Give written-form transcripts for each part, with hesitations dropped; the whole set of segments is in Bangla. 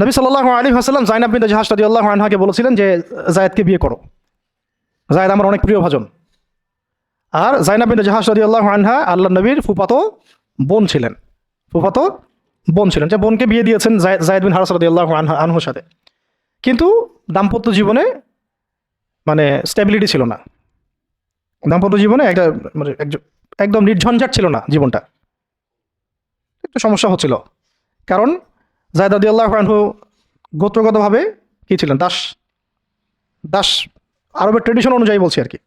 নবী সাল্লাল্লাহু আলাইহি ওয়াসাল্লাম যায়নাব বিনতে জাহাশ রাদিয়াল্লাহু আনহাকে বলেছিলেন যে যায়েদকে বিয়ে করো, যায়েদ আমার অনেক প্রিয় ভাজন। আর যায়নাব বিনতে জাহাশ রাদিয়াল্লাহু আনহা আল্লাহর নবীর ফুফাতো বোন ছিলেন, ফুফাতো বোন ছিলেন, যে বোনকে বিয়ে দিয়েছেন যায়েদ বিন হারেস রাদিয়াল্লাহু আনহুর সাথে। কিন্তু দাম্পত্য জীবনে মানে স্টেবিলিটি ছিল না, দাম্পত্য জীবনে একটা মানে একদম নির্ঝঞ্ঝাট ছিল না জীবনটা, একটু সমস্যা হচ্ছিল। কারণ যায়েদ রাদিয়াল্লাহু আনহু গোত্রগতভাবে কি ছিলেন, দাস, দাস আরবের ট্রেডিশন অনুযায়ী বলছি আর কি,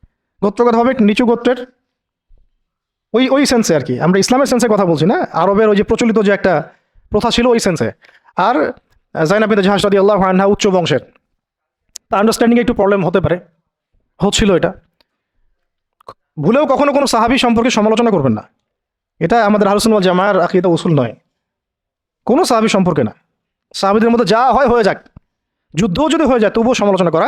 গোত্রগতভাবে নিচু গোত্রের ওই ওই সেন্সে আর কি, আমরা ইসলামের সেন্সে কথা বলছি না, আরবের ওই যে প্রচলিত যে একটা প্রথা ছিল ওই সেন্সে। আর যায়নাব বিনতে জাহাশ রাদিয়াল্লাহু আনহা উচ্চ বংশের, তা আন্ডারস্ট্যান্ডিংয়ে একটু প্রবলেম হতে পারে, হচ্ছিল এটা। ভুলেও কখনো কোনো সাহাবী সম্পর্কে সমালোচনা করবেন না, এটা আমাদের আহলুস সুন্নাহ ওয়াল জামাআর আকীদা উসুল নয়। কোনো সাহাবী সম্পর্কে না, সাহাবীদের মধ্যে যা হয় হয়ে যাক, যুদ্ধও যদি হয়ে যায় তবুও সমালোচনা করা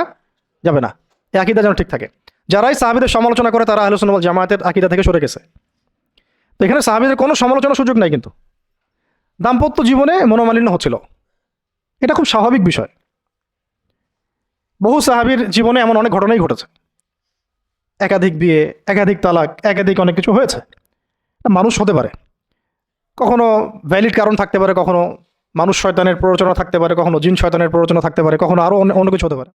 যাবে না, এই আকীদা যেন ঠিক থাকে। যারাই সাহাবীদের সমালোচনা করে তারা আহলুস সুন্নাহ ওয়াল জামাআতের আকীদা থেকে সরে গেছে। তো এখানে সাহাবীদের কোনো সমালোচনার সুযোগ নাই, কিন্তু দাম্পত্য জীবনে মনোমালিন্য হচ্ছিল, এটা খুব স্বাভাবিক বিষয়। বহু সাহাবীর জীবনে এমন অনেক ঘটনাই ঘটেছে, একাধিক বিয়ে, একাধিক তালাক, একাধিক অনেক কিছু হয়েছে। মানুষ হতে পারে, কখনো ভ্যালিড কারণ থাকতে পারে, কখনো মানুষ শয়তানের প্ররোচনা থাকতে পারে, কখনো জিন শয়তানের প্ররোচনা থাকতে পারে, কখনো আরও অন্য কিছু হতে পারে।